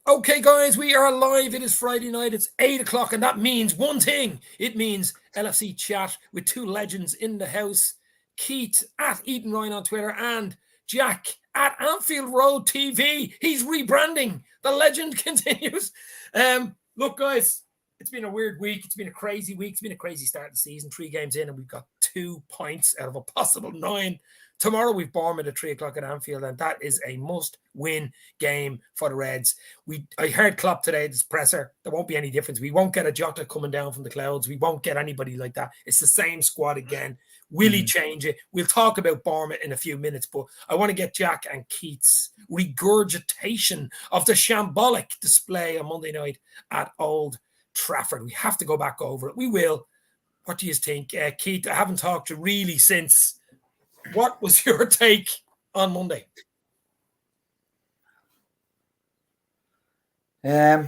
Okay, guys, we are live. It is Friday night. It's 8 o'clock, and that means one thing. It means LFC chat with two legends in the house. Keith at Eaton Ryan on Twitter and Jack at Anfield Road TV. He's rebranding. The legend continues. Look, guys, it's been a weird week. It's been a crazy week. It's been a crazy start of the season. 3 games in, and we've got 2 points out of a possible 9. Tomorrow we've Bournemouth at 3 o'clock at Anfield, and that is a must-win game for the Reds. I heard Klopp today, this presser, there won't be any difference. We won't get a Jota coming down from the clouds. We won't get anybody like that. It's the same squad again. Will he change it? We'll talk about Bournemouth in a few minutes, but I want to get Jack and Keith's regurgitation of the shambolic display on Monday night at Old Trafford. We have to go back over it. We will. What do you think? Keith, I haven't talked to you really since. What was your take on Monday? I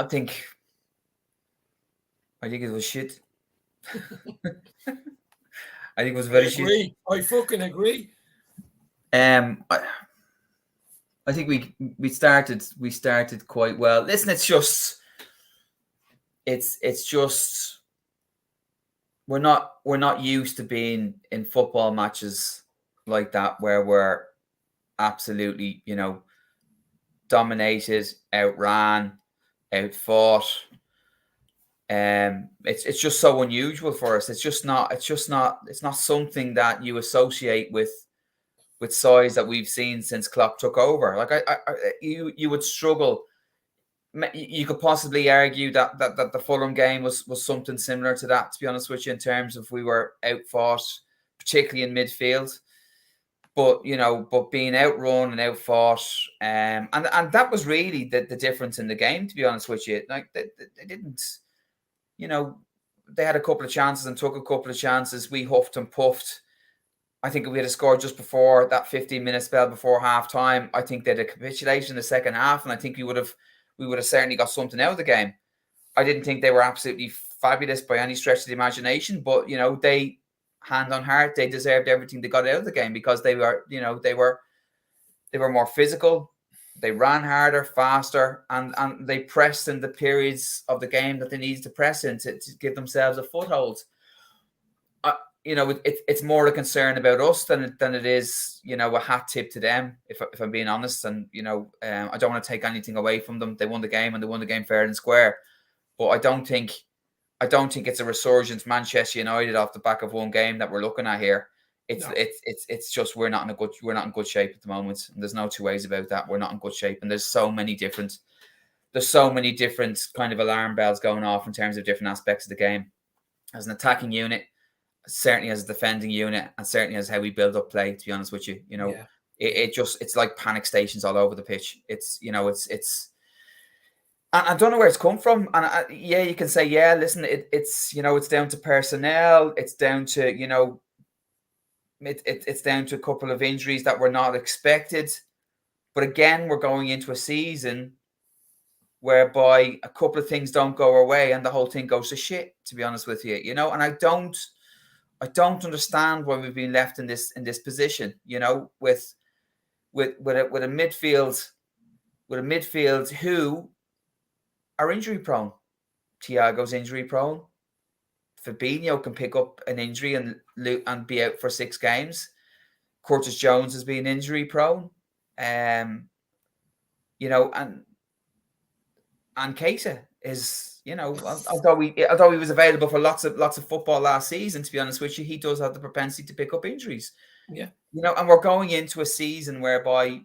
think it was shit. I think it was very shit. I fucking agree. I think we started quite well. Listen, it's just we're not used to being in football matches like that where we're absolutely, dominated, outran, outfought. It's just so unusual for us. It's not something that you associate with sides that we've seen since Klopp took over. Like you would struggle. You could possibly argue that the Fulham game was something similar to that, to be honest with you, in terms of we were outfought, particularly in midfield. But being outrun and outfought, and that was really the difference in the game, to be honest with you. Like they didn't, they had a couple of chances and took a couple of chances. We huffed and puffed. I think if we had scored just before that 15-minute spell before half time, I think they'd have capitulated in the second half, and I think we would have certainly got something out of the game. I didn't think they were absolutely fabulous by any stretch of the imagination, but they, hand on heart, they deserved everything they got out of the game because they were more physical, they ran harder, faster, and they pressed in the periods of the game that they needed to press in to give themselves a foothold. It's more a concern about us than it is, a hat tip to them, if I'm being honest. And, I don't want to take anything away from them. They won the game and they won the game fair and square. But I don't think it's a resurgence Manchester United off the back of one game that we're looking at here. It's just we're not in good shape at the moment. And there's no two ways about that. We're not in good shape. And there's so many different kind of alarm bells going off in terms of different aspects of the game. As an attacking unit, certainly as a defending unit, and certainly as how we build up play, to be honest with you. It's like panic stations all over the pitch. I don't know where it's come from. And you can say, listen, it's down to personnel. It's down to, it's down to a couple of injuries that were not expected. But again, we're going into a season whereby a couple of things don't go our way and the whole thing goes to shit, to be honest with you, and I don't understand why we've been left in this position, with a midfield who are injury prone. Thiago's injury prone. Fabinho can pick up an injury and be out for 6 games. Curtis Jones has been injury prone. And Keita is, although he was available for lots of football last season, to be honest with you, he does have the propensity to pick up injuries. Yeah. And we're going into a season whereby,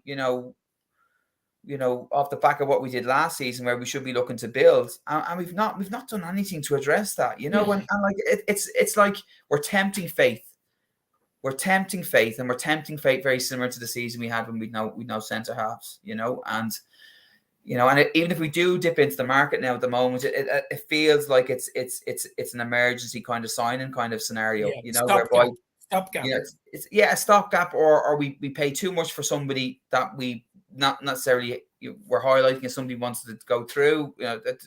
off the back of what we did last season, where we should be looking to build, and we've not done anything to address that. And like it's like we're tempting fate. We're tempting fate, and we're tempting fate very similar to the season we had when we no centre halves. And even if we do dip into the market now at the moment, it feels like it's an emergency kind of signing kind of scenario. Whereby stopgap. It's a stopgap, or we pay too much for somebody that we not necessarily we're highlighting as somebody wants to go through, to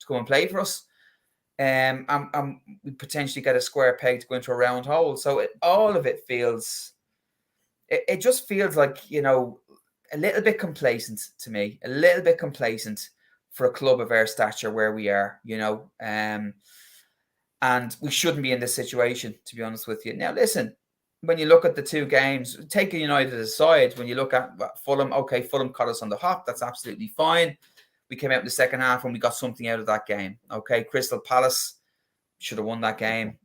come and play for us. And we potentially get a square peg to go into a round hole. So all of it feels, it just feels like, a little bit complacent to me, a little bit complacent for a club of our stature where we are, and we shouldn't be in this situation, to be honest with you. Now, listen, when you look at the two games, take United aside, when you look at Fulham, okay, Fulham caught us on the hop. That's absolutely fine. We came out in the second half and we got something out of that game. Okay, Crystal Palace should have won that game,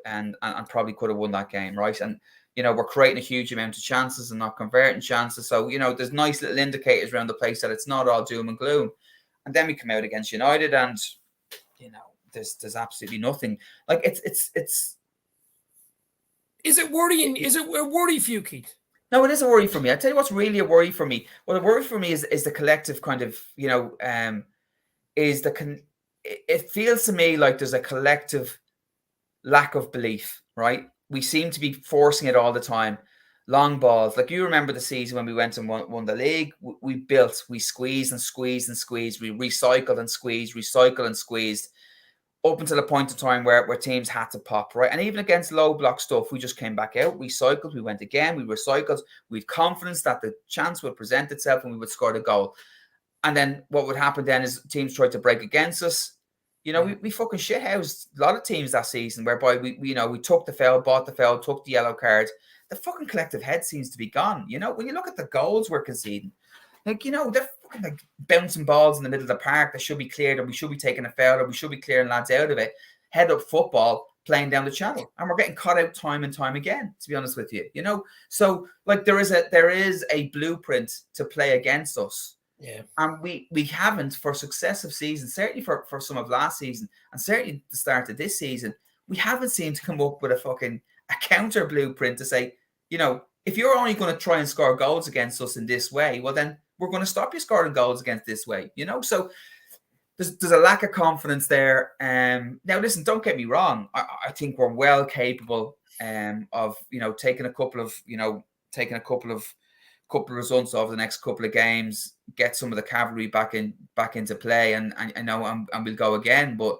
and probably could have won that game, right? And, we're creating a huge amount of chances and not converting chances. So, there's nice little indicators around the place that it's not all doom and gloom. And then we come out against United and, there's absolutely nothing. Like, it's Is it worrying? Is it a worry for you, Keith? No, it is a worry for me. I tell you what's really a worry for me. Well, a worry for me is the collective kind of, it feels to me like there's a collective lack of belief, right? We seem to be forcing it all the time. Long balls. Like, you remember the season when we went and won the league? We built, we squeezed and squeezed and squeezed. We recycled and squeezed, recycled and squeezed. Up until a point of time where teams had to pop, right? And even against low block stuff, we just came back out, we cycled, we went again, we recycled. We had confidence that the chance would present itself and we would score the goal. And then what would happen then is teams tried to break against us. We fucking shithoused a lot of teams that season, whereby we took the foul, bought the foul, took the yellow card. The fucking collective head seems to be gone. When you look at the goals we're conceding, like, they're fucking like bouncing balls in the middle of the park that should be cleared, or we should be taking a foul, or we should be clearing lads out of it. Head up football playing down the channel, and we're getting caught out time and time again, to be honest with you. So like there is a blueprint to play against us. Yeah. And we haven't for successive seasons, certainly for some of last season, and certainly the start of this season, we haven't seemed to come up with a counter blueprint to say, if you're only going to try and score goals against us in this way, well then we're going to stop you scoring goals against this way, So there's a lack of confidence there. Now, listen, don't get me wrong. I think we're well capable of taking a couple of results over the next couple of games, get some of the cavalry back into play, and we'll go again. But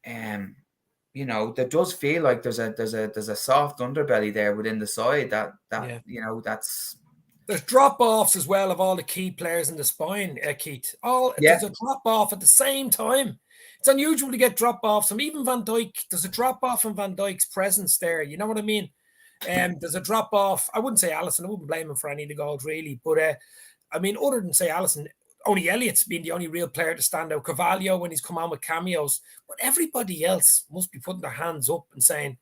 there does feel like there's a soft underbelly there within the side that that's. There's drop-offs as well of all the key players in the spine, Keith. There's a drop-off at the same time. It's unusual to get drop-offs. And even Van Dijk, there's a drop-off in Van Dijk's presence there. You know what I mean? There's a drop-off. I wouldn't say Alisson. I wouldn't blame him for any of the goals, really. But, other than, say, Alisson, only Elliott's been the only real player to stand out. Carvalho, when he's come on with cameos. But everybody else must be putting their hands up and saying,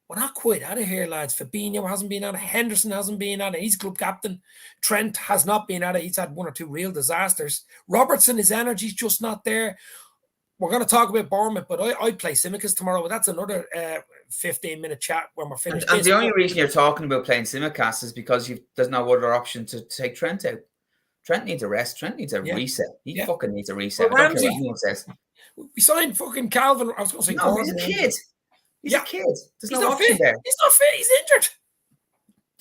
we're not quite out of here, lads. Fabinho hasn't been at it. Henderson hasn't been at it. He's club captain. Trent has not been at it. He's had one or two real disasters. Robertson, his energy's just not there. We're going to talk about Bournemouth, but I'd play Tsimikas tomorrow. But that's another 15-minute chat when we're finished. And the only reason you're talking about playing Tsimikas is because there's no other option to take Trent out. Trent needs a rest. Trent needs a reset. He fucking needs a reset. Well, I don't care what anyone says. We signed fucking Calvin. I was going to say Gordon. He's a kid. He's a kid. There's no option fit. there. He's not fit. He's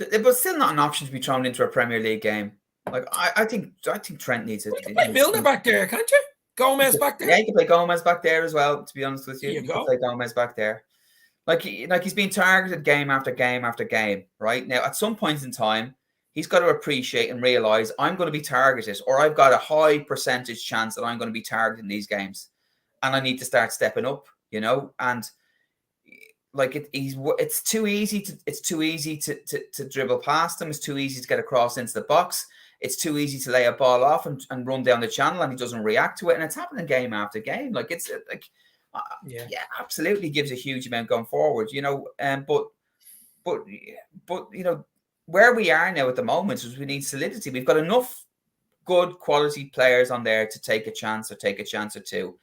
injured. But still not an option to be thrown into a Premier League game. Like I think Trent needs it. You can play Milner back there, can't you? Gomez back there. Yeah, you can play Gomez back there as well. To be honest with you, you can play Gomez back there. Like he's being targeted game after game after game. Right now, at some point in time, he's got to appreciate and realize I'm going to be targeted, or I've got a high percentage chance that I'm going to be targeted in these games, and I need to start stepping up. And like it's too easy to dribble past him. It's too easy to get across into the box. It's too easy to lay a ball off and run down the channel, and he doesn't react to it. And it's happening game after game. Like it's like, absolutely gives a huge amount going forward. But where we are now at the moment is we need solidity. We've got enough good quality players on there to take a chance or two.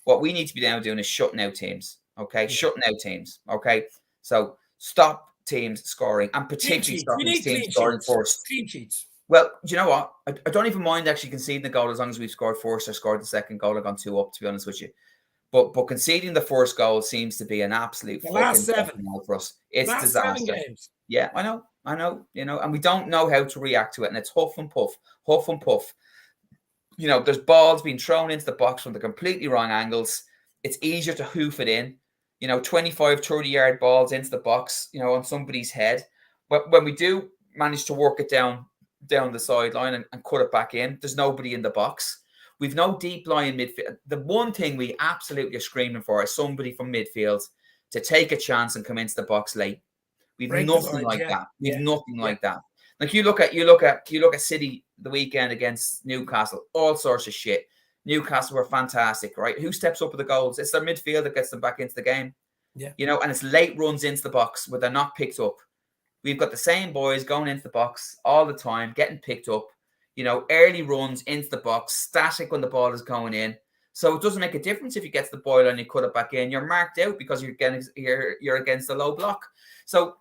What we need to be now doing is shutting out teams. Okay, shutting out teams. Okay, so stop teams scoring, and particularly stop teams scoring first. Clean sheets. Well, do you know what? I don't even mind actually conceding the goal as long as we've scored first or scored the second goal. I've gone 2-up, to be honest with you. But conceding the first goal seems to be an absolute last 7 for us. It's last disaster. 7 games. Yeah, I know. And we don't know how to react to it, and it's huff and puff. There's balls being thrown into the box from the completely wrong angles. It's easier to hoof it in. 25, 30-yard balls into the box, on somebody's head. But when we do manage to work it down down the sideline and cut it back in. There's nobody in the box. We've no deep line midfield. The one thing we absolutely are screaming for is somebody from midfield to take a chance and come into the box late. We've Break the nothing lines, like yeah. that. We've Yeah. nothing Yeah. like that. Like you look at City the weekend against Newcastle, all sorts of shit. Newcastle were fantastic, right? Who steps up with the goals? It's their midfield that gets them back into the game. Yeah. You know, and it's late runs into the box where they're not picked up. We've got the same boys going into the box all the time, getting picked up. You know, early runs into the box, static when the ball is going in. So it doesn't make a difference if you get to the boiler and you cut it back in. You're marked out because you're against the low block. So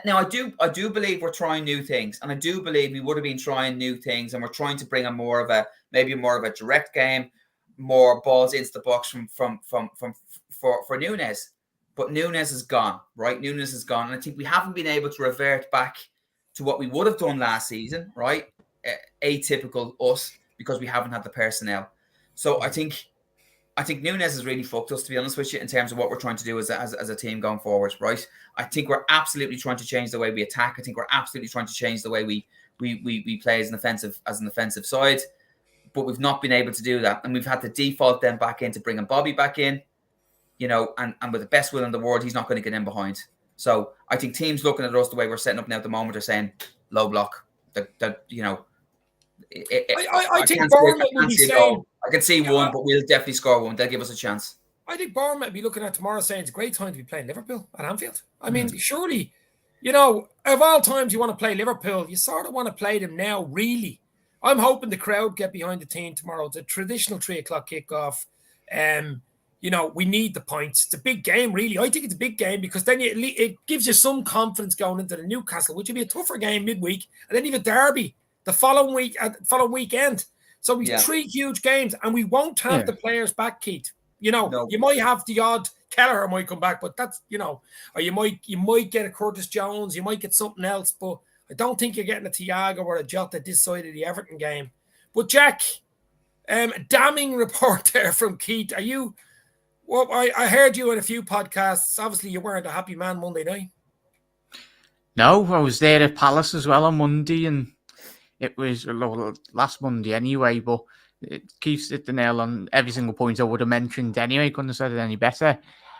now I do believe we're trying new things, and I do believe we would have been trying new things, and we're trying to bring a more of a direct game, more balls into the box for Nunes. But Nunes is gone, right? Nunes is gone, and I think we haven't been able to revert back to what we would have done last season, right? Atypical us, because we haven't had the personnel. So I think Nunes has really fucked us, to be honest with you, in terms of what we're trying to do as a team going forward, right? I think we're absolutely trying to change the way we attack. I think we're absolutely trying to change the way we play as an offensive side, but we've not been able to do that, and we've had to default them back into bringing Bobby back in, you know, and with the best will in the world, he's not going to get in behind. So I think teams looking at us the way we're setting up now at the moment are saying low block. That you know. I think Bournemouth will be saying, I can see one, but we'll definitely score one. They'll give us a chance. I think Bournemouth will be looking at tomorrow saying it's a great time to be playing Liverpool at Anfield. I mean, surely, you know, of all times you want to play Liverpool, you sort of want to play them now, really. I'm hoping the crowd get behind the team tomorrow. The traditional 3:00 kickoff. You know, we need the points. It's a big game, really. I think it's a big game because then it gives you some confidence going into the Newcastle, which will be a tougher game midweek, and then you have a derby the following weekend. So we've 3 huge games, and we won't have the players back, Keith. You know, you might have the odd Kelleher might come back, but that's, you know, or you might get a Curtis Jones, you might get something else, but I don't think you're getting a Thiago or a Jota this side of the Everton game. But Jack, damning report there from Keith. Are you? Well, I heard you in a few podcasts. Obviously, you weren't a happy man Monday night. No, I was there at Palace as well on Monday, and it was last Monday anyway, but Keith hit the nail on every single point I would have mentioned anyway. Couldn't have said it any better.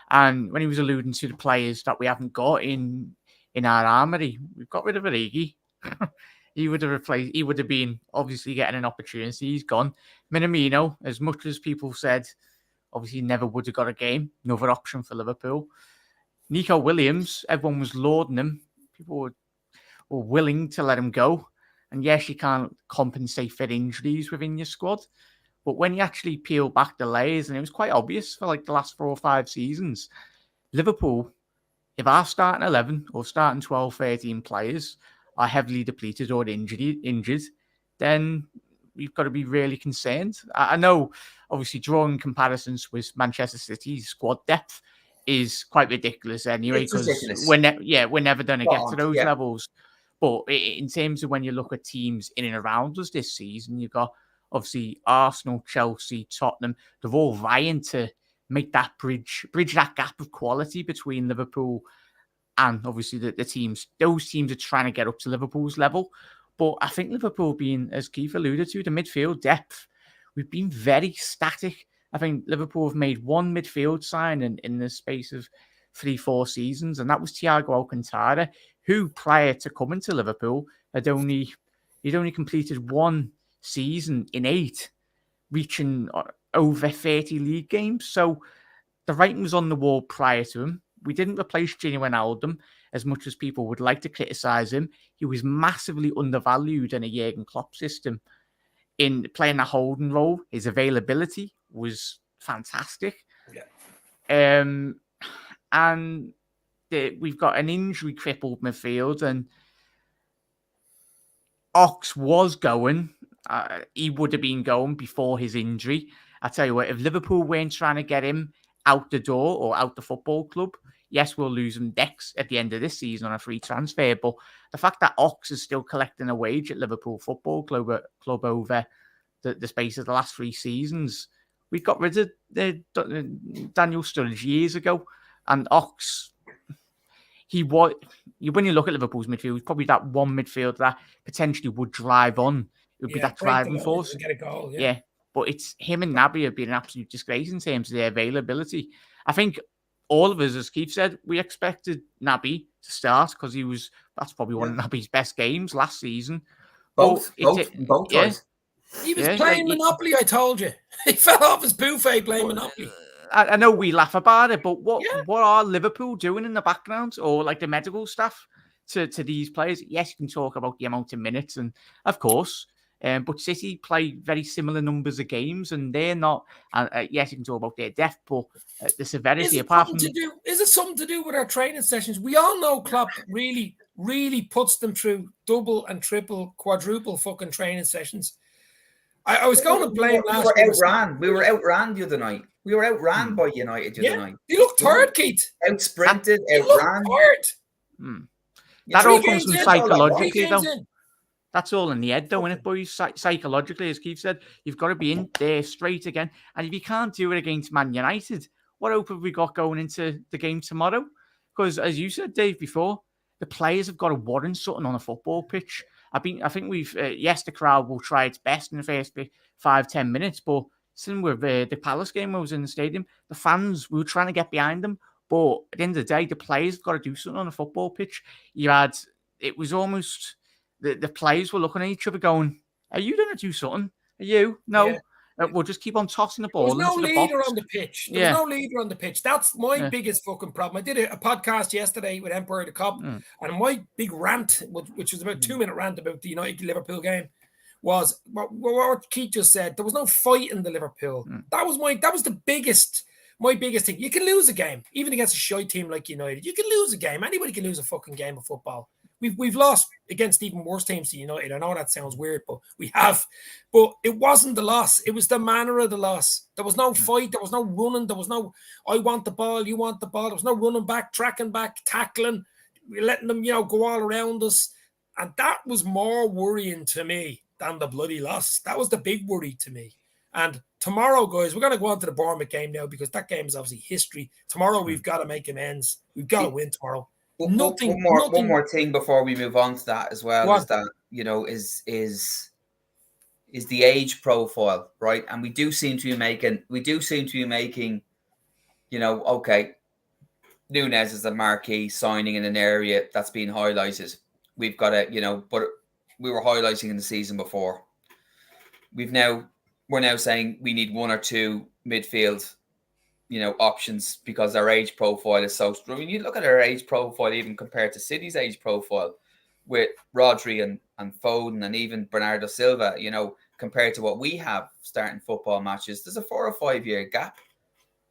And when he was alluding to the players that we haven't got in our armoury, we've got rid of Origi. He would have been obviously getting an opportunity. He's gone. Minamino, as much as people said, obviously never would have got a game. Another option for Liverpool. Nico Williams, everyone was lauding him. People were willing to let him go. And yes, you can't compensate for injuries within your squad. But when you actually peel back the layers, and it was quite obvious for like the last 4 or 5 seasons, Liverpool, if our starting 11 or starting 12, 13 players are heavily depleted or injured, then we've got to be really concerned. I know, obviously, drawing comparisons with Manchester City's squad depth is quite ridiculous anyway, because we're never going to get to those levels. But in terms of when you look at teams in and around us this season, you've got obviously Arsenal, Chelsea, Tottenham. They're all vying to make that bridge that gap of quality between Liverpool and obviously the teams. Those teams are trying to get up to Liverpool's level. But I think Liverpool being, as Keith alluded to, the midfield depth, we've been very static. I think Liverpool have made one midfield signing in the space of 3-4 seasons, and that was Thiago Alcantara, who prior to coming to Liverpool he'd only completed 1 season in 8, reaching over 30 league games. So the writing was on the wall prior to him. We didn't replace Gini Wijnaldum as much as people would like to criticise him. He was massively undervalued in a Jurgen Klopp system. In playing a holding role, his availability was fantastic. Yeah. And we've got an injury-crippled midfield, and Ox was going. He would have been going before his injury. I tell you what, if Liverpool weren't trying to get him out the door or out the football club, yes, we'll lose him next at the end of this season on a free transfer. But the fact that Ox is still collecting a wage at Liverpool Football Club over the space of the last 3 seasons, we got rid of Daniel Sturridge years ago, and Ox, when you look at Liverpool's midfield, he's probably that one midfield that potentially would drive on. It would be that break the driving line force. and get a goal. Yeah, but it's him and Naby have been an absolute disgrace in terms of their availability. I think all of us, as Keith said, we expected Naby to start because that's probably one of Naby's best games last season. Both yeah. times. He was playing Monopoly, I told you. He fell off his buffet playing Monopoly. I know we laugh about it, but what are Liverpool doing in the background, or like the medical staff to these players? Yes, you can talk about the amount of minutes, and of course, but City play very similar numbers of games, and they're not. Yes, you can talk about their depth, but the severity. Is it something to do with our training sessions? We all know Klopp really, really puts them through double and triple, quadruple fucking training sessions. I was going to blame last week. We were outran the other night. We were outran by United the other night. They looked tired, Keith. Out-sprinted, outran. That all comes from psychologically, though. That's all in the head, though, isn't it, boys? Psychologically, as Keith said, you've got to be in there straight again. And if you can't do it against Man United, what hope have we got going into the game tomorrow? Because, as you said, Dave, before, the players have got to warrant something on a football pitch. I think we've, the crowd will try its best in the first 5-10 minutes, but since with the Palace game when I was in the stadium, the fans, we were trying to get behind them, but at the end of the day, the players have got to do something on a football pitch. It was almost, the players were looking at each other going, are you going to do something? Are you? No. Yeah. We'll just keep on tossing the ball. There was no leader on the pitch. There was no leader on the pitch. That's my biggest fucking problem. I did a podcast yesterday with Emperor of the Cup, and my big rant, which was about a 2-minute rant about the United-Liverpool game, was what Keith just said. There was no fight in the Liverpool. That was my biggest thing. You can lose a game, even against a shy team like United. You can lose a game. Anybody can lose a fucking game of football. We've lost against even worse teams to United. I know that sounds weird, but we have. But it wasn't the loss. It was the manner of the loss. There was no fight. There was no running. There was no, I want the ball, you want the ball. There was no running back, tracking back, tackling. We're letting them, go all around us. And that was more worrying to me than the bloody loss. That was the big worry to me. And tomorrow, guys, we're going to go on to the Bournemouth game now because that game is obviously history. Tomorrow, we've got to make amends. We've got to win tomorrow. One more thing before we move on to that as well is that is the age profile, right? And we do seem to be making, okay, Núñez is a marquee signing in an area that's being highlighted. We've got to, but we were highlighting in the season before. We're now saying we need one or two midfield options because our age profile is so strong. I mean, you look at our age profile, even compared to City's age profile with Rodri and Foden and even Bernardo Silva, compared to what we have starting football matches, there's a 4 or 5 year gap.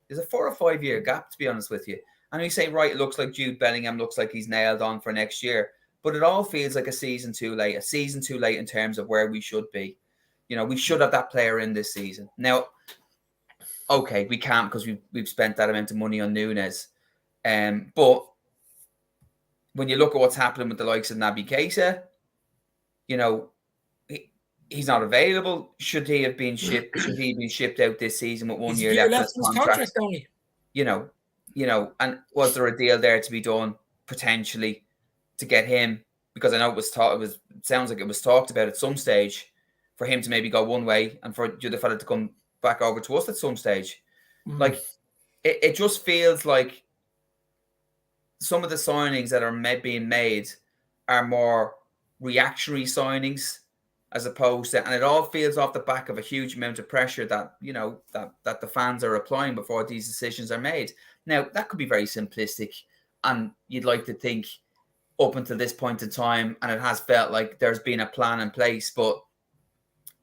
There's a 4 or 5 year gap, to be honest with you. And we say, right, it looks like Jude Bellingham looks like he's nailed on for next year, but it all feels like a season too late in terms of where we should be. We should have that player in this season. Now, okay, we can't because we've spent that amount of money on Núñez. But when you look at what's happening with the likes of Naby Keita, he's not available. Should he have been shipped? Should he have been shipped out this season with 1 year left of his contract? And was there a deal there to be done potentially to get him? Because I know it sounds like it was talked about at some stage for him to maybe go one way and for the fella to come back over to us at some stage. Like it just feels like some of the signings that are being made are more reactionary signings as opposed to, and it all feels off the back of a huge amount of pressure that that the fans are applying before these decisions are made. Now that could be very simplistic, and you'd like to think up until this point in time, and it has felt like there's been a plan in place, but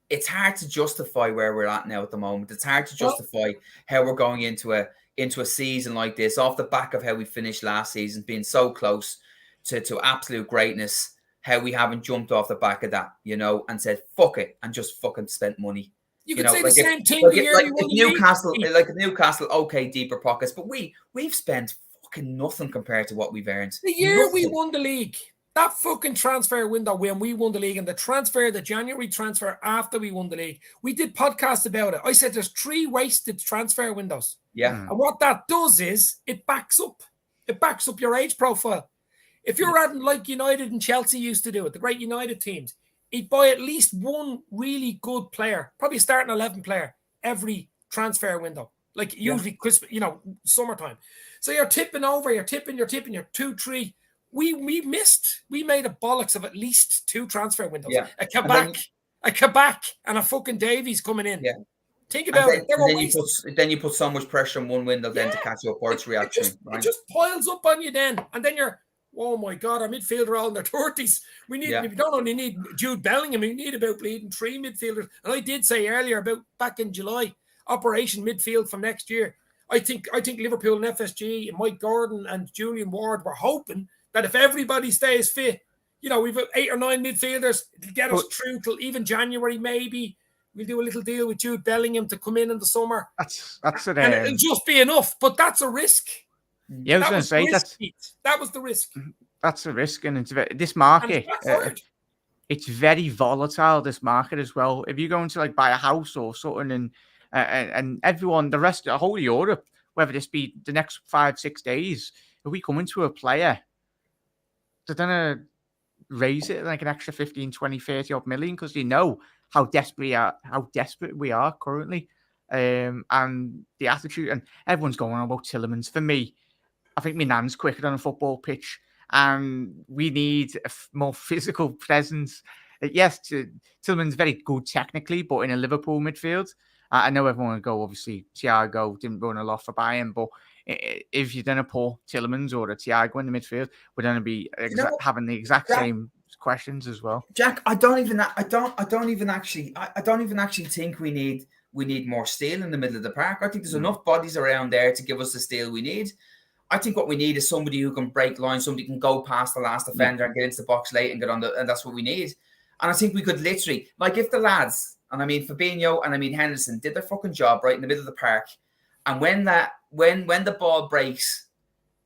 it's hard to justify where we're at now at the moment. It's hard to justify how we're going into a season like this off the back of how we finished last season, being so close to absolute greatness, how we haven't jumped off the back of that, and said, fuck it, and just fucking spent money. You could say the same thing Newcastle, okay, deeper pockets, but we've spent fucking nothing compared to what we've earned. The year we won the league. That fucking transfer window when we won the league and the January transfer after we won the league, we did podcasts about it. I said there's 3 wasted transfer windows. Yeah. And what that does is it backs up your age profile. If you're adding like United and Chelsea used to do it, the great United teams, he'd buy at least one really good player, probably a starting 11 player every transfer window. Like usually Christmas, summertime. So you're tipping over, you're 2-3. We made a bollocks of at least 2 transfer windows. Yeah. A Kabak and a fucking Davies coming in. Yeah. Think about it. Then you put so much pressure on one window then to catch up or its reaction. It just piles up on you then. And then you're, oh my God, our midfielder are all in their 30s. We don't only need Jude Bellingham, we need about bleeding 3 midfielders. And I did say earlier about back in July, Operation Midfield from next year. I think Liverpool and FSG and Mike Gordon and Julian Ward were hoping that if everybody stays fit, we've 8 or 9 midfielders, it'll get us through till even January maybe. We'll do a little deal with Jude Bellingham to come in the summer. That's it. And it'll just be enough, but that's a risk. Yeah, I was going to say that was the risk. That's a risk, and it's this market. It's very volatile. This market as well. If you're going to buy a house or something, and everyone, the rest of the whole Europe, whether this be the next 5-6 days, if we come into a player, they're gonna raise it like an extra 15, 20, 30 odd million because they know how desperate we are currently, and the attitude, and everyone's going on about Tielemans. For me, I think my nan's quicker than a football pitch, and we need a more physical presence. Yes, Tielemans very good technically, but in a Liverpool midfield, I know everyone would go, obviously, Thiago didn't run a lot for Bayern, but if you're going to pull Tielemans or a Thiago in the midfield, we're going to be having the exact same questions as well. Jack, I don't even actually think we need more steel in the middle of the park. I think there's enough bodies around there to give us the steel we need. I think what we need is somebody who can break lines, somebody who can go past the last defender and get into the box late and get on and that's what we need. And I think we could literally, if the lads, and I mean Fabinho and I mean Henderson, did their fucking job right in the middle of the park, and when the ball breaks,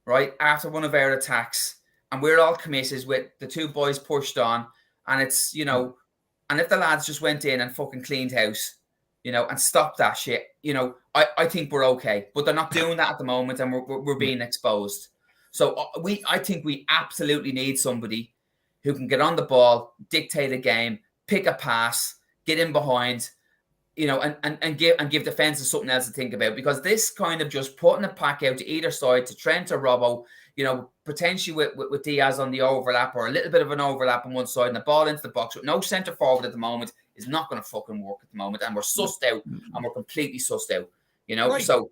right after one of our attacks, and we're all committed with the 2 boys pushed on, and it's and if the lads just went in and fucking cleaned house, and stopped that shit, I think we're okay. But they're not doing that at the moment, and we're being exposed. So I think we absolutely need somebody who can get on the ball, dictate a game, pick a pass, get in behind, and give defenses something else to think about. Because this kind of just putting a pack out to either side, to Trent or Robbo, potentially with Diaz on the overlap or a little bit of an overlap on one side and the ball into the box with no centre forward at the moment is not going to fucking work at the moment. And we're sussed out, and we're completely sussed out, Right. So,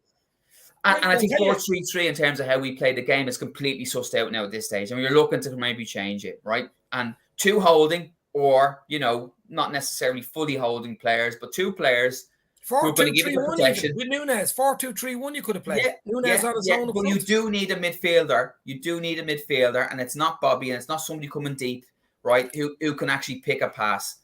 and I think 4-3-3 in terms of how we play the game is completely sussed out now at this stage. And we're looking to maybe change it, right? And 2 holding or, not necessarily fully holding players, but 2 players 4-2-3-1 with Nunes. 4-2-3-1 you could have played. Nunes on his own. But you do need a midfielder. And it's not Bobby, and it's not somebody coming deep, right? Who can actually pick a pass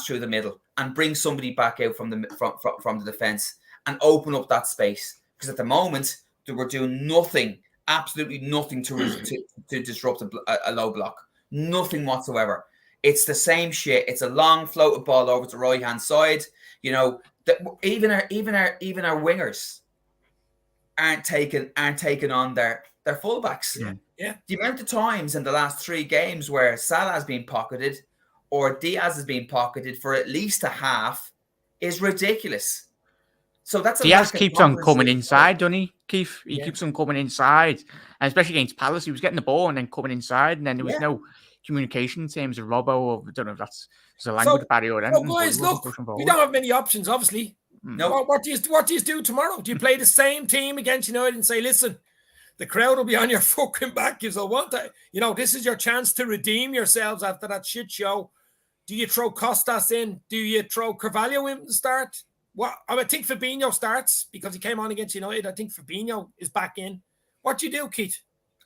through the middle and bring somebody back out from the defense and open up that space. Because at the moment we're doing nothing, absolutely nothing to disrupt a low block. Nothing whatsoever. It's the same shit. It's a long floated ball over to the right hand side. Even our wingers aren't taking on their fullbacks. Yeah. The amount of times in the last 3 games where Salah has been pocketed or Diaz has been pocketed for at least a half is ridiculous. So that's Diaz keeps on coming inside, doesn't he, Keith? He keeps on coming inside, and especially against Palace, he was getting the ball and then coming inside, and then there was no communication in terms of Robbo, or I don't know if that's a language barrier or anything. Guys, look, we don't have many options, obviously. No. What do you do tomorrow? Do you play the same team against United and say, listen, the crowd will be on your fucking back if they want that? This is your chance to redeem yourselves after that shit show. Do you throw Costas in? Do you throw Carvalho in to start? Well, I think Fabinho starts because he came on against United. I think Fabinho is back in. What do you do, Keith?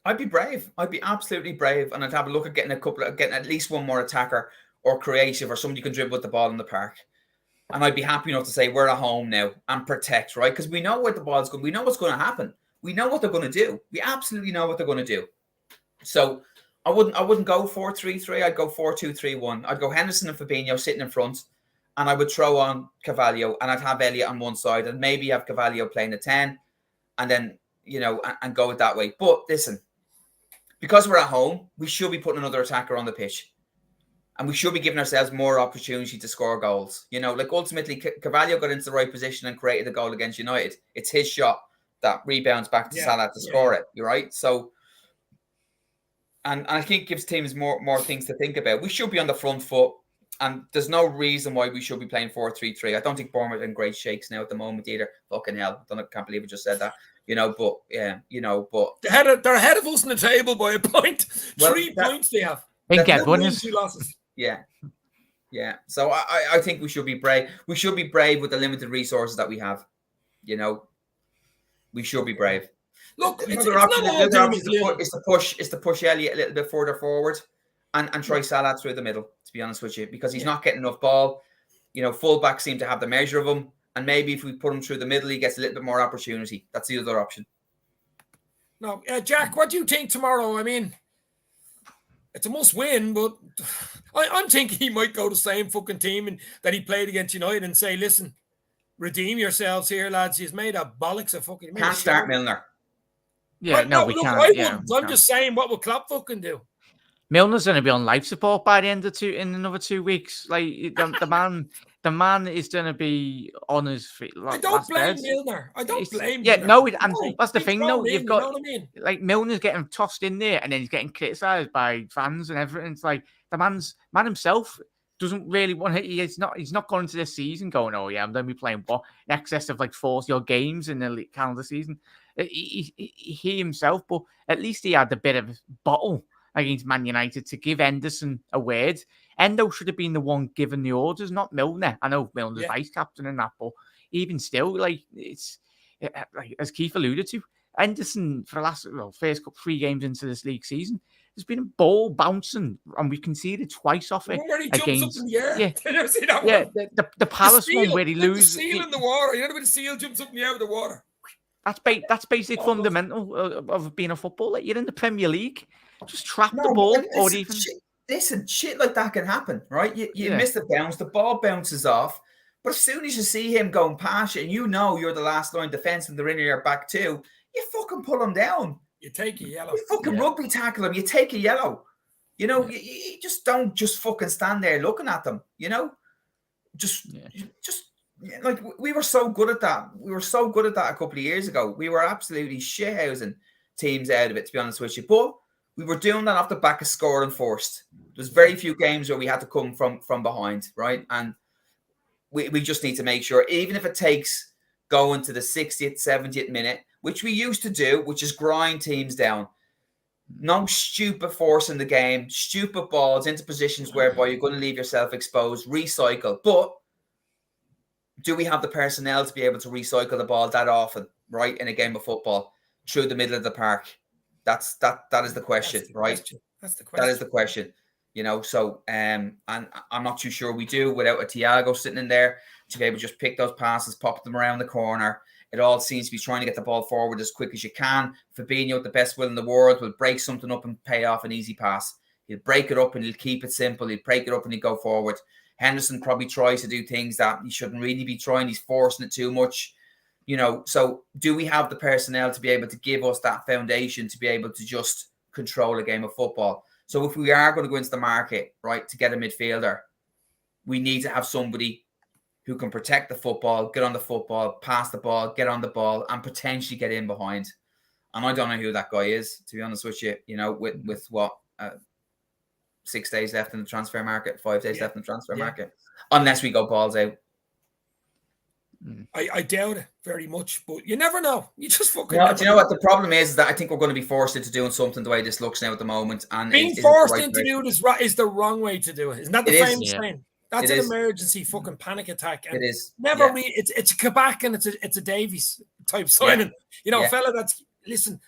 I'd be brave. I'd be absolutely brave, and I'd have a look at getting at least one more attacker or creative or somebody who can dribble with the ball in the park. And I'd be happy enough to say we're at home now and protect, right? Because we know where the ball's going. We know what's going to happen. We know what they're going to do. We absolutely know what they're going to do. So I wouldn't go 4-3-3. I'd go 4-2-3-1. I'd go Henderson and Fabinho sitting in front, and I would throw on Carvalho, and I'd have Elliott on one side, and maybe have Carvalho playing the 10, and then and go it that way. But listen, because we're at home, we should be putting another attacker on the pitch. And we should be giving ourselves more opportunity to score goals. You know, like ultimately, Carvalho got into the right position and created the goal against United. It's his shot that rebounds back to Salah to score it. You're right. So, and I think it gives teams more things to think about. We should be on the front foot, and there's no reason why we should be playing 4-3-3. I don't think Bournemouth are in great shakes now at the moment either. Fucking hell, can't believe I just said that. You know, but but they're ahead of us in the table by a point. 3 points they have. I think everyone is. 2 losses. Yeah. So I think we should be brave. We should be brave with the limited resources that we have. You know, we should be brave. Look, Another option is to push Elliott a little bit further forward and try Salah through the middle, to be honest with you, because he's not getting enough ball. You know, fullbacks seem to have the measure of him. And maybe if we put him through the middle, he gets a little bit more opportunity. That's the other option. No, Jack, what do you think tomorrow? I mean, it's a must win, but I'm thinking he might go the same fucking team that he played against United and say, listen, redeem yourselves here, lads. He's made a bollocks of fucking... Can't start Milner. Yeah, no, we look, can't. I Yeah, wouldn't. I'm just saying, what will Klopp fucking do? Milner's going to be on life support by the end of in another 2 weeks. Like the man is going to be on his feet. I don't blame Milner. I don't blame. Yeah, Milner. and that's the thing, though. You've got, you know what I mean? Like, Milner's getting tossed in there, and then he's getting criticised by fans and everything. It's like the man himself doesn't really want to. He's not going into this season going, oh yeah, I'm going to be playing in excess of like 40 games in the calendar season. He himself, but at least he had a bit of a bottle against Man United to give Henderson a word. Endo should have been the one giving the orders, not Milner. I know Milner's vice captain and that, but even still, like, it's like, as Keith alluded to, Henderson for the first 3 games into this league season, there's been a ball bouncing, and we conceded twice off it. Where he jumps up in the air. Yeah, Did you ever see that one? The Palace one where he loses. The seal in the water. You know when the seal jumps up in the air with the water. That's basic fundamental of being a footballer. You're in the Premier League. Just trap the ball, or even shit like that can happen, right? You miss the bounce, the ball bounces off, but as soon as you see him going past you, and you know you're the last line defense and they're in your back too, you fucking pull him down. You take a yellow. You fucking rugby tackle him. You take a yellow. You know, you just don't just fucking stand there looking at them. You know, just like we were so good at that. We were so good at that a couple of years ago. We were absolutely shithousing teams out of it, to be honest with you. But we were doing that off the back of scoring first. There's very few games where we had to come from behind, right? And we just need to make sure, even if it takes going to the 60th, 70th minute, which we used to do, which is grind teams down. No stupid force in the game, stupid balls into positions whereby you're going to leave yourself exposed, recycle. But do we have the personnel to be able to recycle the ball that often, right, in a game of football through the middle of the park? That is the question, right? That's the question. That is the question. You know, so and I'm not too sure we do without a Thiago sitting in there to be able to just pick those passes, pop them around the corner. It all seems to be trying to get the ball forward as quick as you can. Fabinho, with the best will in the world, will break something up and pay off an easy pass. He'll break it up and he'll keep it simple. He'll break it up and he'll go forward. Henderson probably tries to do things that he shouldn't really be trying. He's forcing it too much. You know, so do we have the personnel to be able to give us that foundation to be able to just control a game of football? So if we are going to go into the market, right, to get a midfielder, we need to have somebody who can protect the football, get on the football, pass the ball, get on the ball, and potentially get in behind. And I don't know who that guy is, to be honest with you. You know, with what 6 days left in the transfer market, 5 days left in the transfer market, unless we go balls out. I doubt it very much, but you never know. You just fucking. No, do you know what the problem is? That I think we're going to be forced into doing something the way this looks now at the moment, and being forced into do this is the wrong way to do it. Isn't that the famous saying? That's an emergency fucking panic attack. And it is never really. It's a Quebec and it's a Davies type signing. You know, fella. That's listen.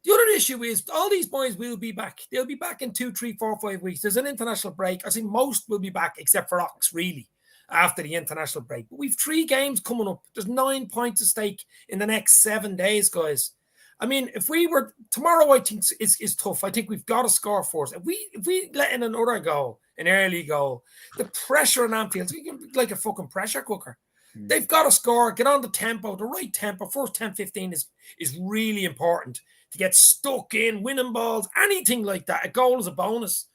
The other issue is all these boys will be back. They'll be back in 2, 3, 4, 5 weeks. There's an international break. I think most will be back except for Ox, really, after the international break. But we've 3 games coming up. There's 9 points at stake in the next 7 days, guys. I mean, if we were tomorrow, I think is tough. I think we've got to score first. If we let in another goal, an early goal, the pressure on Anfield, like a fucking pressure cooker. They've got to score, get on the tempo, the right tempo. First 10, 15 is really important to get stuck in, winning balls, anything like that. A goal is a bonus.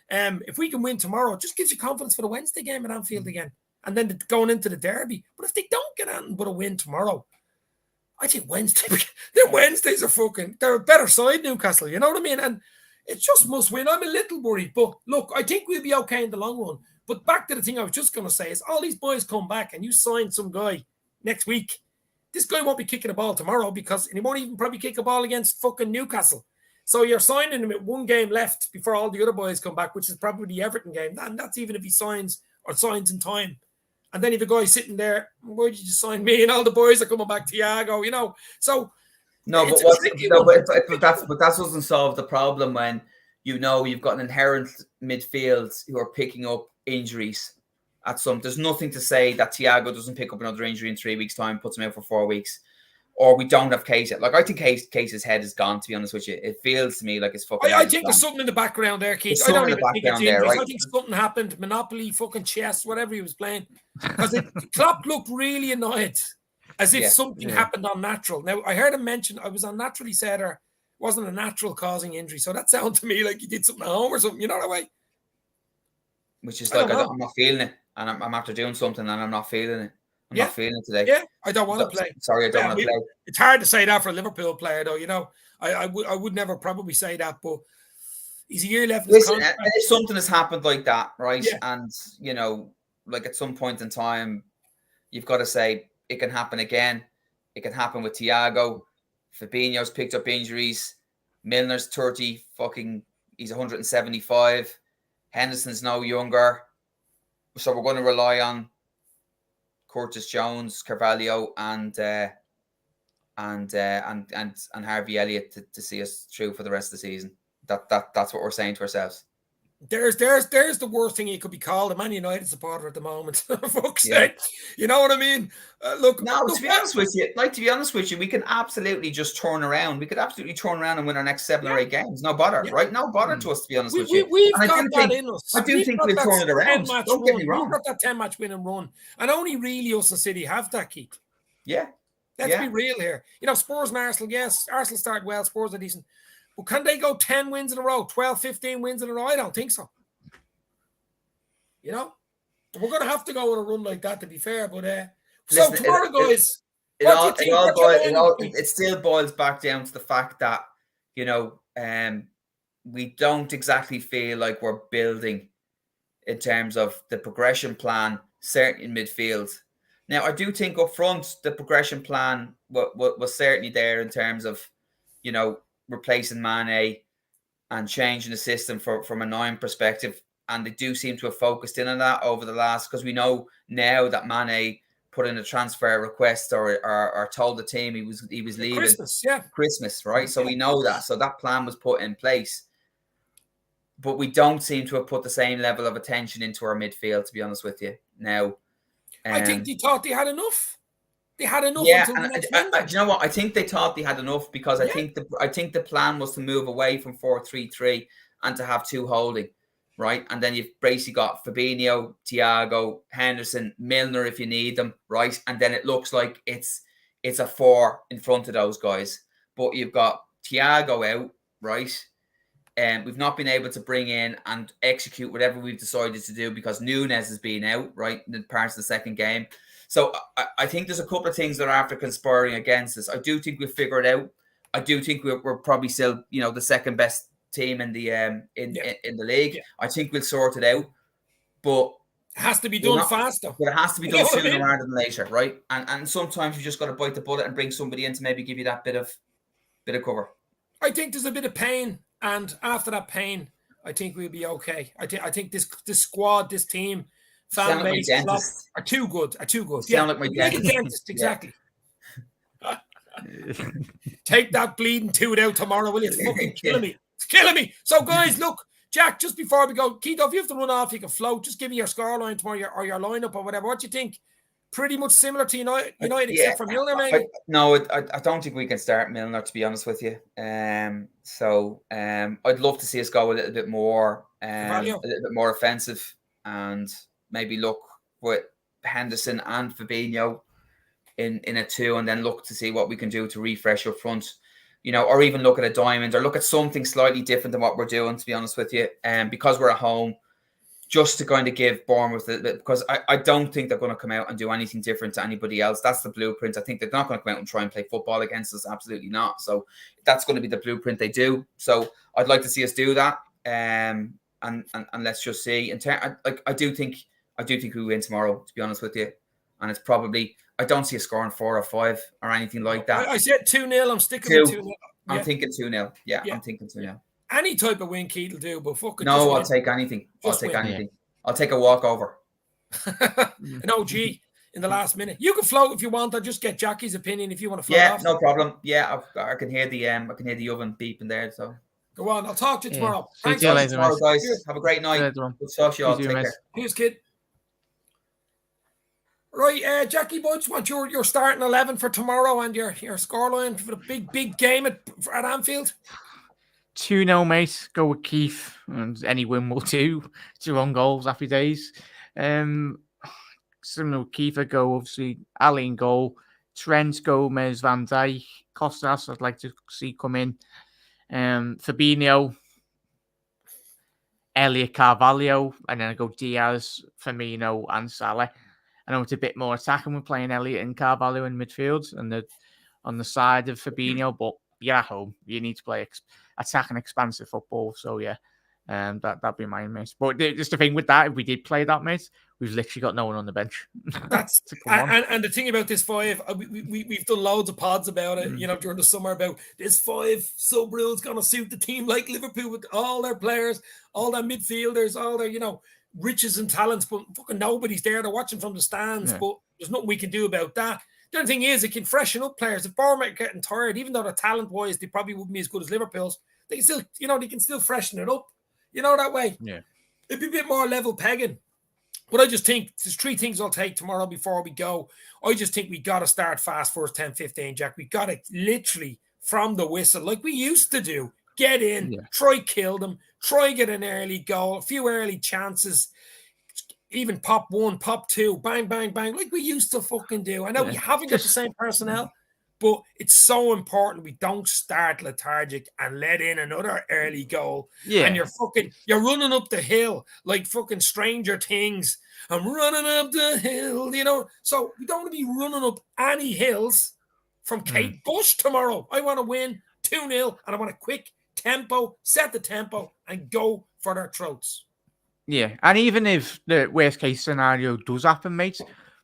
If we can win tomorrow, it just gives you confidence for the Wednesday game at Anfield again. And then going into the derby. But if they don't get anything but a win tomorrow, I think their Wednesdays are they're a better side, Newcastle. You know what I mean? And it just must win. I'm a little worried. But look, I think we'll be okay in the long run. But back to the thing I was just going to say is all these boys come back and you sign some guy next week. This guy won't be kicking a ball tomorrow because he won't even probably kick a ball against fucking Newcastle. So you're signing him with one game left before all the other boys come back, which is probably the Everton game. And that's even if he signs in time. And then if a guy sitting there, why did you sign me? And all the boys are coming back to Thiago, you know. So but that doesn't solve the problem when you know you've got an inherent midfield who are picking up injuries at some. There's nothing to say that Thiago doesn't pick up another injury in 3 weeks' time, puts him out for 4 weeks, or we don't have Case. Like I think Case's head is gone. To be honest with you, it feels to me like it's fucking. I think there's something in the background there, Keith. I don't even think it's injuries. Right? I think something happened. Monopoly, fucking chess, whatever he was playing, because Klopp looked really annoyed, as if something happened unnatural. Now I heard him mention I was unnaturally said or wasn't a natural causing injury, so that sounded to me like he did something at home or something. You know that way. Which is like I'm not feeling it, and I'm after doing something, and I'm not feeling it. I'm not feeling it today. Yeah, I don't want to play. Sorry, I don't want to play. It's hard to say that for a Liverpool player, though. You know, I would never probably say that, but he's a year left. Listen, if something has happened like that, right, and you know, like at some point in time, you've got to say it can happen again. It can happen with Thiago. Fabinho's picked up injuries. Milner's 30. He's 175. Henderson's no younger, so we're going to rely on Curtis Jones, Carvalho, and Harvey Elliott to see us through for the rest of the season. That's what we're saying to ourselves. There's the worst thing you could be called, a Man United supporter at the moment. Fuck's sake. You know what I mean? To be honest with you, we can absolutely just turn around. We could absolutely turn around and win our next 7 or 8 games. No bother, right? No bother to us, to be honest with you. We've got that in us. I do think we'll turn it around. Don't get me wrong. We've got that 10-match win and run. And only really us and City have that, Keith. Yeah. Let's be real here. You know, Spurs and Arsenal, yes. Arsenal started well. Spurs are decent. But can they go 10 wins in a row, 12, 15 wins in a row? I don't think so. You know? We're going to have to go on a run like that, to be fair. But so tomorrow, guys, it still boils back down to the fact that, you know, we don't exactly feel like we're building in terms of the progression plan, certainly in midfield. Now, I do think up front, the progression plan was certainly there in terms of, you know, replacing Mane and changing the system from a 9 perspective. And they do seem to have focused in on that over the last, because we know now that Mane put in a transfer request or told the team he was leaving Christmas, right? So we know that. So that plan was put in place. But we don't seem to have put the same level of attention into our midfield, to be honest with you. Now, I think they thought they had enough. They had enough. Yeah, and do you know what? I think they thought they had enough because I think the plan was to move away from 4-3-3 and to have 2 holding, right? And then you've basically got Fabinho, Thiago, Henderson, Milner if you need them, right? And then it looks like it's a 4 in front of those guys. But you've got Thiago out, right? And we've not been able to bring in and execute whatever we've decided to do because Nunes has been out, right, in parts of the second game. So I think there's a couple of things that are after conspiring against us. I do think we'll figure it out. I do think we're probably still, you know, the second best team in the in the league. Yeah. I think we'll sort it out, but it has to be done faster. But it has to be done sooner rather than later, right? And sometimes you just got to bite the bullet and bring somebody in to maybe give you that bit of cover. I think there's a bit of pain, and after that pain, I think we'll be okay. I think this squad, this team. Fan base are too good. Sound like my dentist. Exactly. Take that bleeding tooth out tomorrow, will you? It's fucking killing me. It's killing me. So, guys, look, Jack, just before we go, Keith, if you have to run off, you can float. Just give me your scoreline tomorrow or your lineup or whatever. What do you think? Pretty much similar to United except for Milner, maybe? I don't think we can start Milner, to be honest with you. So I'd love to see us go a little bit more offensive and maybe look with Henderson and Fabinho in a 2, and then look to see what we can do to refresh up front, or even look at a diamond or look at something slightly different than what we're doing, to be honest with you. Because we're at home, just to kind of give Bournemouth because I don't think they're going to come out and do anything different to anybody else. That's the blueprint. I think they're not going to come out and try and play football against us. Absolutely not. So that's going to be the blueprint they do. So I'd like to see us do that. And let's just see. I do think we win tomorrow, to be honest with you. And it's probably, I don't see a score in 4 or 5 or anything like that. I said 2-0. I'm sticking with 2-0. I'm thinking 2-0. Yeah, I'm thinking 2-0. Any type of win, Keith will do, but fuck it. No, I'll take anything. I'll take anything. I'll take a walkover. An OG in the last minute. You can float if you want. I'll just get Jackie's opinion if you want to float off. No problem. Yeah, I can hear the oven beeping there. So go on. I'll talk to you tomorrow. Thanks for tomorrow, guys. Have a great night. Good talk to you all. Take care. Here's kid. Right, Jackie Budge, want your starting 11 for tomorrow and your scoreline for the big game at Anfield? 2-0, mate. Go with Keith. And any win will do. 2 on goals, happy days. Similar with Keith, I go, obviously, Ali in goal. Trent, Gomez, Van Dijk. Costas, I'd like to see come in. Fabinho. Elliot, Carvalho. And then I go Diaz, Firmino, and Salah. I know it's a bit more attacking. We're playing Elliot and Carvalho in midfield and on the side of Fabinho, but you're at home. You need to play attacking, expansive football. So, yeah, that'd be my mate. But just the thing with that, if we did play that, mate, we've literally got no one on the bench. That's and the thing about this 5, we've done loads of pods about it, during the summer about this 5 sub rules going to suit the team like Liverpool with all their players, all their midfielders, all their, riches and talents, but fucking nobody's there. They're watching from the stands, but there's nothing we can do about that. The only thing is, it can freshen up players. If Bournemouth are getting tired, even though they're talent-wise, they probably wouldn't be as good as Liverpool's, they can still, they can still freshen it up, that way. Yeah. It'd be a bit more level pegging. But I just think there's 3 things I'll take tomorrow before we go. I just think we got to start fast first 10-15, Jack. We got to literally, from the whistle, like we used to do, get in, try kill them, try get an early goal, a few early chances, even pop 1, pop 2, bang, bang, bang, like we used to fucking do. I know we haven't got the same personnel, but it's so important we don't start lethargic and let in another early goal. Yeah. And you're running up the hill like fucking Stranger Things. I'm running up the hill, So we don't want to be running up any hills from Kate Bush tomorrow. I want to win 2-0 and I want a quick tempo, set the tempo, and go for their throats. Yeah, and even if the worst case scenario does happen, mate,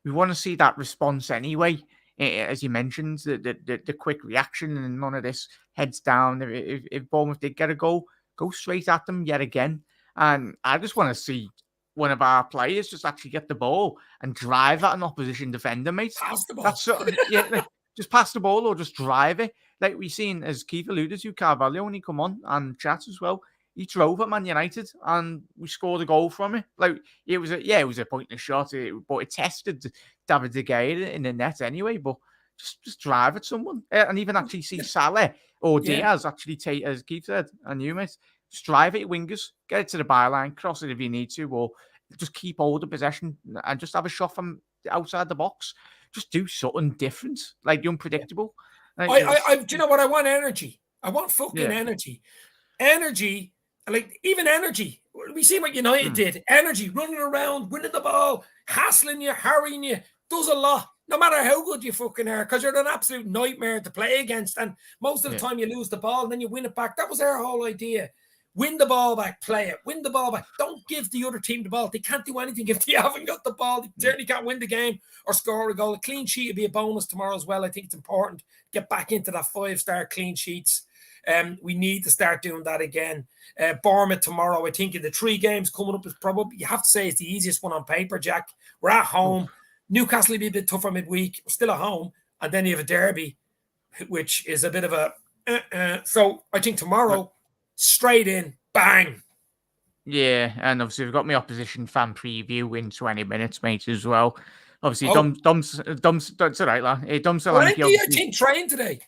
we want to see that response anyway. As you mentioned, the quick reaction and none of this heads down. If Bournemouth did get a goal, go straight at them yet again. And I just want to see one of our players just actually get the ball and drive at an opposition defender, mate. Pass the ball. That's just pass the ball or just drive it. Like we've seen, as Keith alluded to, Carvalho when he come on and chat as well. He drove at Man United and we scored a goal from it. Like it was a pointless shot, but it tested David De Gea in the net anyway. But just drive at someone and even actually see Salah or Diaz actually take, as Keith said, and you mate, just drive at your wingers, get it to the byline, cross it if you need to, or just keep hold of possession and just have a shot from outside the box. Just do something different, like the unpredictable. Like, do you know what I want? Energy. I want fucking energy. Energy. Like, even energy. We see what United did. Energy, running around, winning the ball, hassling you, harrying you, does a lot. No matter how good you fucking are, because you're an absolute nightmare to play against. And most of the time you lose the ball and then you win it back. That was our whole idea. Win the ball back, play it. Win the ball back. Don't give the other team the ball. They can't do anything if they haven't got the ball. They certainly can't win the game or score a goal. A clean sheet would be a bonus tomorrow as well. I think it's important to get back into that 5-star clean sheets. We need to start doing that again. Bournemouth tomorrow, I think in the 3 games coming up is probably, you have to say, it's the easiest one on paper, Jack. We're at home. Newcastle will be a bit tougher midweek. We're still at home. And then you have a derby, which is a bit of a... So I think tomorrow, straight in, bang. Yeah, and obviously we've got my opposition fan preview in 20 minutes, mate, as well. Obviously, Dom's that's all right, lad. Dom Solanke, I think trained today.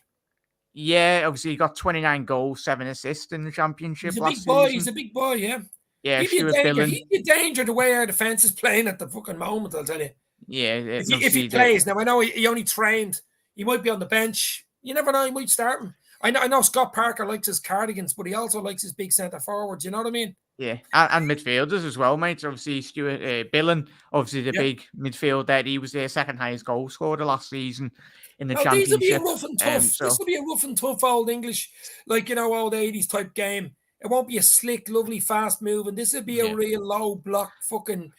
Yeah, obviously he got 29 goals, 7 assists in the championship. He's a big boy. He's a big boy, yeah. Yeah, he'd be a danger the way our defence is playing at the fucking moment, I'll tell you. Yeah, If he plays now, I know he only trained. He might be on the bench. You never know. He might start him. I know Scott Parker likes his cardigans, but he also likes his big centre forwards. You know what I mean? Yeah, and midfielders as well, mate. Obviously, Stuart Billen, obviously the big midfielder. He was their second highest goal scorer last season in the Now, these will be a championship. rough and tough. So This will be a rough and tough old English, like, old 80s type game. It won't be a slick, lovely, fast move. And this will be a real low block fucking.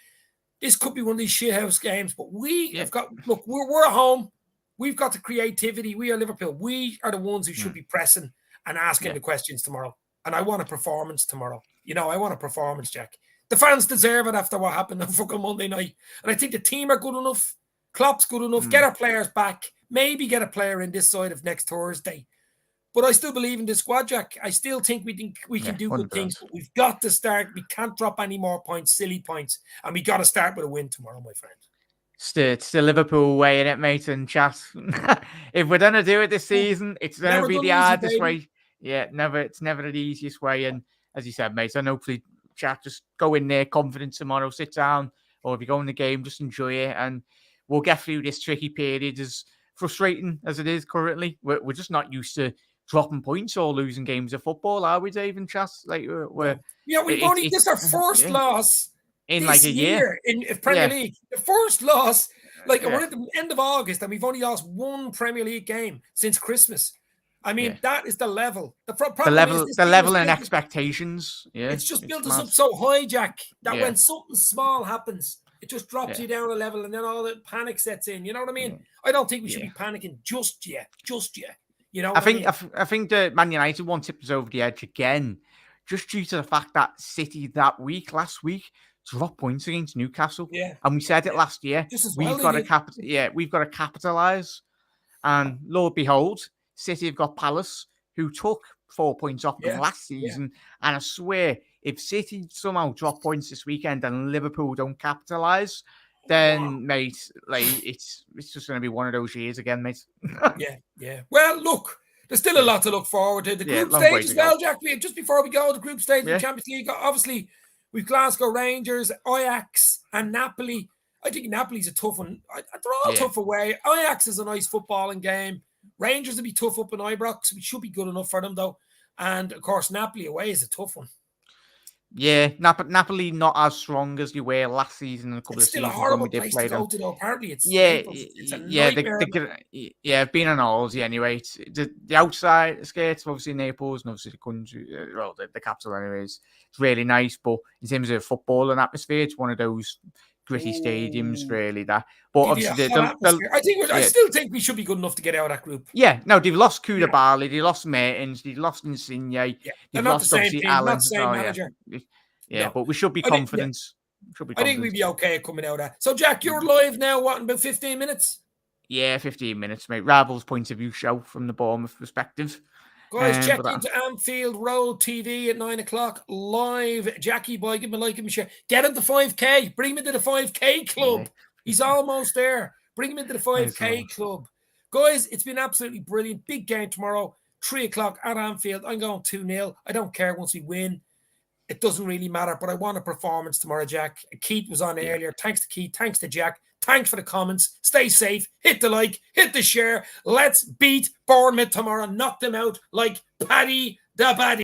This could be one of these shithouse games. But we have got, look, we're at home. We've got the creativity. We are Liverpool. We are the ones who should be pressing and asking the questions tomorrow. And I want a performance tomorrow. I want a performance, Jack. The fans deserve it after what happened on fucking Monday night. And I think the team are good enough. Klopp's good enough. Get our players back. Maybe get a player in this side of next Thursday. But I still believe in this squad, Jack. I still think we can do good things. But we've got to start. We can't drop any more points, silly points. And we got to start with a win tomorrow, my friend. It's the Liverpool way, in it, mate, and chat. If we're gonna do it this season, it's gonna be the hardest way. Yeah, it's never the easiest way. And as you said, mate, and hopefully chat, just go in there confident tomorrow, sit down, or if you go in the game, just enjoy it, and we'll get through this tricky period. As frustrating as it is currently, we're just not used to dropping points or losing games of football, are we, Dave and Chas? Like this is our first loss in this like a year in Premier League. The first loss, we're at the end of August, and we've only lost one Premier League game since Christmas. I mean, that is the level. The level and expectations. Yeah, it's just built us up so high, Jack, that when something small happens, it just drops you down a level, and then all the panic sets in. You know what I mean? I don't think we should be panicking just yet. I think the Man United one tipped us over the edge again, just due to the fact that City last week dropped points against Newcastle. Yeah, and we said it last year. We've got to capitalize, and Lord behold, City have got Palace, who took 4 points off them last season. And I swear, if City somehow drop points this weekend and Liverpool don't capitalize, then mate, it's just going to be one of those years again, mate. Yeah. Well, look, there's still a lot to look forward to. The group stage as well, Jack. Just before we go, the group stage of the Champions League. Obviously, we've Glasgow Rangers, Ajax, and Napoli. I think Napoli's a tough one. They're all tough away. Ajax is a nice footballing game. Rangers will be tough up in Ibrox. We should be good enough for them, though. And, of course, Napoli away is a tough one. Yeah, Napoli not as strong as you were last season and a couple of seasons when we did play them. Go to, though. Apparently, it's a nightmare. Being an Aussie anyway. The outside skates, obviously Naples, and obviously the country, the capital, anyways. It's really nice, but in terms of football and atmosphere, it's one of those gritty stadiums, really. But obviously, I still think we should be good enough to get out of that group. Yeah, no, they've lost Koulibaly, they lost Mertens, they lost Insigne, they've lost obviously Allen. Not the same manager. But we should be confident. I think we'd be okay coming out of that. So, Jack, you're live now, what, in about 15 minutes? Yeah, 15 minutes, mate. Rabel's point of view show from the Bournemouth perspective. Guys, check into Anfield Road TV at 9 o'clock live. Jackie boy, give him a like and a share. Get him to 5K. Bring him into the 5K club. Yeah. He's almost there. Bring him into the 5K club. Guys, it's been absolutely brilliant. Big game tomorrow, 3 o'clock at Anfield. I'm going 2-0. I don't care once we win. It doesn't really matter, but I want a performance tomorrow, Jack. Keith was on earlier. Thanks to Keith. Thanks to Jack. Thanks for the comments. Stay safe. Hit the like. Hit the share. Let's beat Bournemouth tomorrow. Knock them out like Paddy the Baddy.